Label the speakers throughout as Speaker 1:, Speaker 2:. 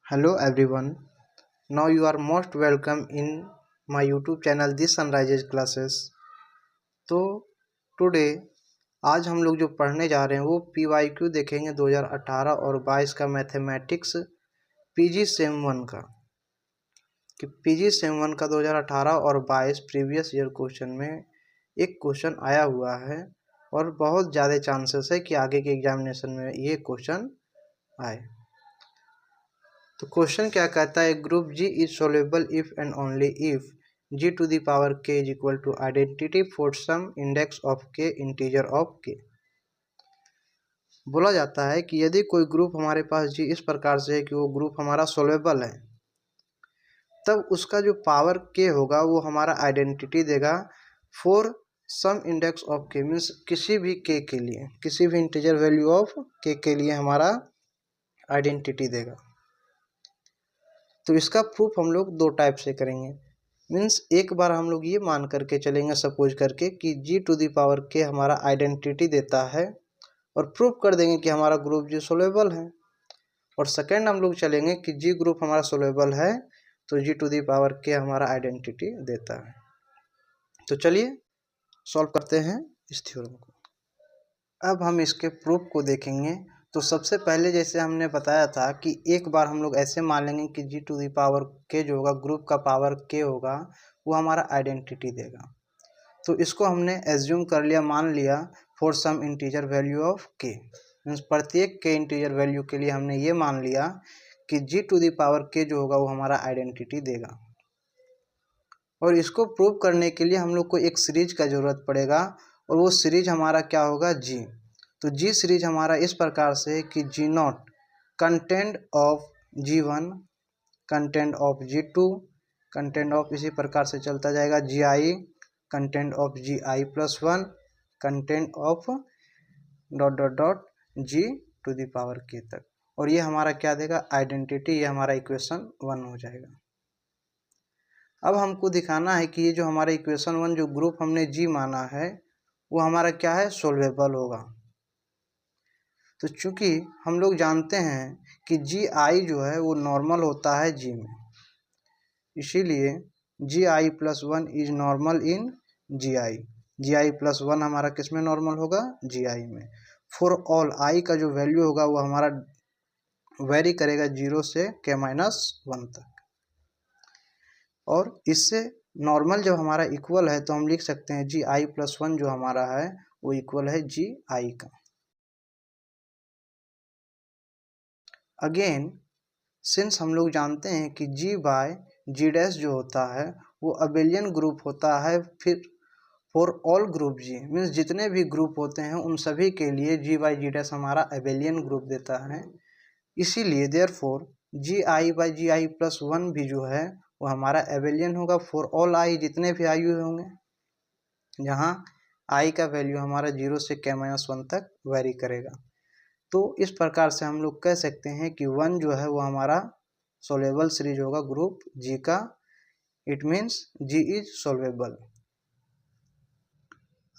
Speaker 1: Hello everyone. Now you are most welcome in my YouTube channel This Sunrises Classes. तो today आज हम लोग जो पढ़ने जा रहे हैं वो PYQ देखेंगे 2018 और 22 का मैथमेटिक्स PG सेम 1 का कि PG सेम 1 का 2018 और 22 प्रीवियस ईयर क्वेश्चन में एक क्वेश्चन आया हुआ है और बहुत ज़्यादा चांसेस है कि आगे के एग्जामिनेशन में ये क्वेश्चन आए। तो क्वेश्चन क्या कहता है, group G is soluble if and only if G to the power K is equal to identity for some index of K integer of K. बोला जाता है कि यदि कोई ग्रुप हमारे पास जी इस प्रकार से है कि वो ग्रुप हमारा सोल्यूबल है, तब उसका जो पावर के होगा वो हमारा आइडेंटिटी देगा for some index of k, means किसी भी के के लिए, किसी भी इंटीजर वैल्यू ऑफ के लिए हमारा आइडेंटिटी देगा। तो इसका प्रूफ हम लोग दो टाइप से करेंगे। मीन्स एक बार हम लोग ये मान करके चलेंगे सपोज करके कि जी टू दी पावर के हमारा आइडेंटिटी देता है और प्रूफ कर देंगे कि हमारा ग्रुप जी सोल्यूबल है। और सेकेंड हम लोग चलेंगे कि जी ग्रुप हमारा सोल्यूबल है तो जी टू दी पावर के हमारा आइडेंटिटी देता है। तो चलिए सॉल्व करते हैं इस थ्योरम को। अब हम इसके प्रूफ को देखेंगे। तो सबसे पहले जैसे हमने बताया था कि एक बार हम लोग ऐसे मान लेंगे कि जी टू दी पावर के जो होगा, ग्रुप का पावर के होगा, वो हमारा आइडेंटिटी देगा। तो इसको हमने एज्यूम कर लिया, मान लिया for some integer value of k, means प्रत्येक के इंटीजर वैल्यू के लिए हमने ये मान लिया कि जी टू दी पावर के जो होगा वो हमारा आइडेंटिटी देगा। और इसको प्रूव करने के लिए हम लोग को एक सीरीज का ज़रूरत पड़ेगा और वो सीरीज हमारा क्या होगा, जी। तो जी सीरीज हमारा इस प्रकार से कि G not content of G one, content of G two, content of इसी प्रकार से चलता जाएगा G I, content of G I plus one, content of dot dot dot G to the power K तक। और ये हमारा क्या देगा, आइडेंटिटी। ये हमारा इक्वेशन 1 हो जाएगा। अब हमको दिखाना है कि ये जो हमारा इक्वेशन 1 जो ग्रुप हमने जी माना है वो हमारा क्या है, सोल्वेबल होगा। तो चूंकि हम लोग जानते हैं कि जी आई जो है वो नॉर्मल होता है जी में, इसीलिए G I plus one is normal in G I. G I plus one हमारा किस में नॉर्मल होगा, जी आई में। फॉर ऑल आई का जो वैल्यू होगा वो हमारा वेरी करेगा 0 से k-1 तक। और इससे नॉर्मल जब हमारा इक्वल है तो हम लिख सकते हैं जी आई प्लस वन जो हमारा है वो इक्वल है जी आई का। अगेन सिंस हम लोग जानते हैं कि जी बाय जी डैश जो होता है वो अबेलियन ग्रुप होता है, फिर for all group g, means जितने भी ग्रुप होते हैं उन सभी के लिए जी बाई जी डैश हमारा अबेलियन ग्रुप देता है। इसीलिए therefore g i by g I plus one भी जो है वो हमारा एबेलियन होगा फॉर ऑल आई, जितने भी आई होंगे, जहाँ आई का वैल्यू हमारा 0 से k-1 तक वेरी करेगा। तो इस प्रकार से हम लोग कह सकते हैं कि 1 जो है वो हमारा सोल्वेबल सीरीज होगा ग्रुप जी का। It means G is solvable.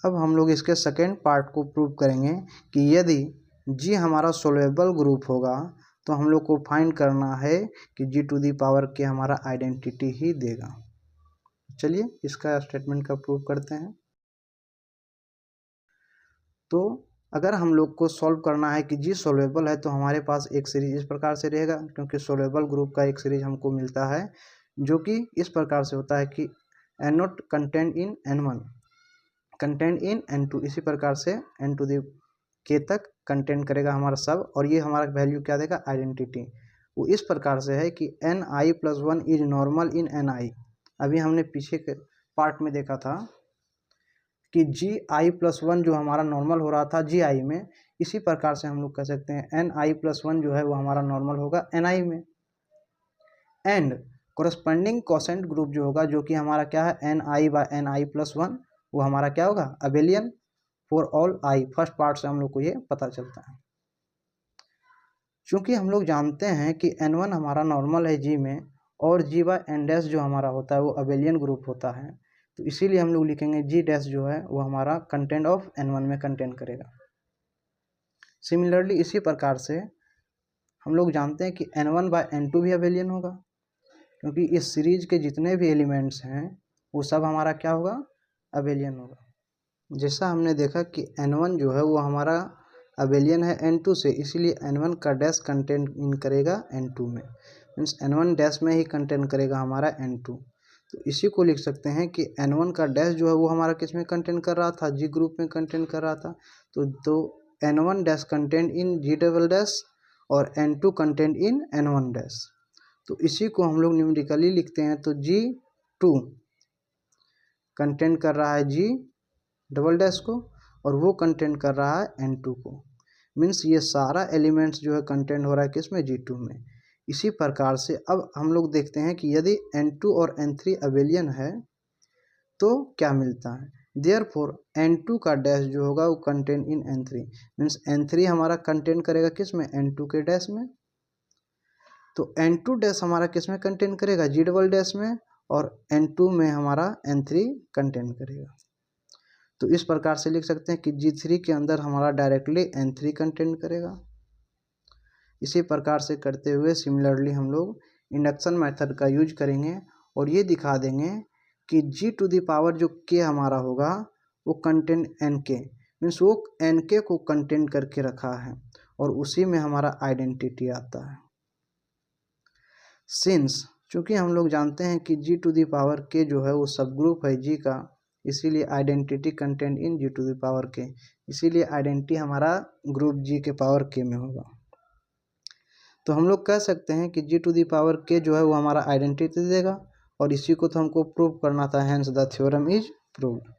Speaker 1: अब हम लोग इसके सेकेंड पार्ट को प्रूव करेंगे कि यदि जी हमारा सोल्वेबल ग्रुप होगा तो हम लोग को फाइंड करना है कि जी टू दी पावर के हमारा आइडेंटिटी ही देगा। चलिए इसका स्टेटमेंट का प्रूव करते हैं। तो अगर हम लोग को सॉल्व करना है कि जी सोल्वेबल है तो हमारे पास एक सीरीज इस प्रकार से रहेगा, क्योंकि सोल्वेबल ग्रुप का एक सीरीज हमको मिलता है जो कि इस प्रकार से होता है कि n nought content in n one, content in n two, इसी प्रकार से एन टू दी के तक कंटेंट करेगा हमारा सब। और ये हमारा वैल्यू क्या देगा, आइडेंटिटी। वो इस प्रकार से है कि N I plus one is normal in N I. अभी हमने पीछे के पार्ट में देखा था कि जी आई प्लस वन जो हमारा नॉर्मल हो रहा था जी आई में, इसी प्रकार से हम लोग कह सकते हैं एन आई प्लस वन जो है वो हमारा नॉर्मल होगा एन आई में। एंड कोरस्पेंडिंग कोसेंट ग्रुप जो होगा, जो कि हमारा क्या है, N I bye N I plus one, वो हमारा क्या होगा, abelian for all I. First part से हम लोग को ये पता चलता है। चूंकि हम लोग जानते हैं कि n1 हमारा नॉर्मल है जी में और जी बाय एन डैश जो हमारा होता है वो अबेलियन ग्रुप होता है, तो इसीलिए हम लोग लिखेंगे जी डैश जो है वो हमारा कंटेंट ऑफ n1 में कंटेंट करेगा। सिमिलरली इसी प्रकार से हम लोग जानते हैं कि n1/n2 भी अबेलियन होगा, क्योंकि इस सीरीज के जितने भी एलिमेंट्स हैं वो सब हमारा क्या होगा, अबेलियन होगा। जैसा हमने देखा कि n1 जो है वो हमारा अबेलियन है n2 से, इसीलिए n1 का डैश कंटेंट इन करेगा n2 में, मीन्स n1 डैश में ही कंटेंट करेगा हमारा n2। तो इसी को लिख सकते हैं कि n1 का डैश जो है वो हमारा किस में कंटेंट कर रहा था, जी ग्रुप में कंटेंट कर रहा था। तो n1 dash content in g double dash और n2 content in n1 dash. तो इसी को हम लोग न्यूमेरिकली लिखते हैं, तो G2 कंटेंट कर रहा है जी डबल डैश को और वो कंटेंट कर रहा है n2 को, मीन्स ये सारा एलिमेंट्स जो है कंटेंट हो रहा है किस में, G2 में। इसी प्रकार से अब हम लोग देखते हैं कि यदि n2 और n3 अबेलियन है तो क्या मिलता है। देयरफॉर n2 का डैश जो होगा वो content in n3, means n3 हमारा कंटेंट करेगा किस में, n2 के डैश में। तो n2 डैश हमारा किस में कंटेंट करेगा, जी डबल डैश में, और n2 में हमारा n3 कंटेंट करेगा। तो इस प्रकार से लिख सकते हैं कि G3 के अंदर हमारा डायरेक्टली n3 कंटेंट करेगा। इसी प्रकार से करते हुए सिमिलरली हम लोग इंडक्शन मेथड का यूज करेंगे और ये दिखा देंगे कि G⁴ जो k हमारा होगा वो कंटेंट nk, मीन्स वो nk को कंटेंट करके रखा है और उसी में हमारा आइडेंटिटी आता है। सिंस चूँकि हम लोग जानते हैं कि G⁴ k जो है वो सब ग्रुप है G का, इसीलिए identity content in G⁴ k, इसीलिए आइडेंटिटी हमारा ग्रुप G के पावर k में होगा। तो हम लोग कह सकते हैं कि G⁴ k जो है वो हमारा आइडेंटिटी देगा और इसी को तो हमको प्रूव करना था, hence the theorem is proved.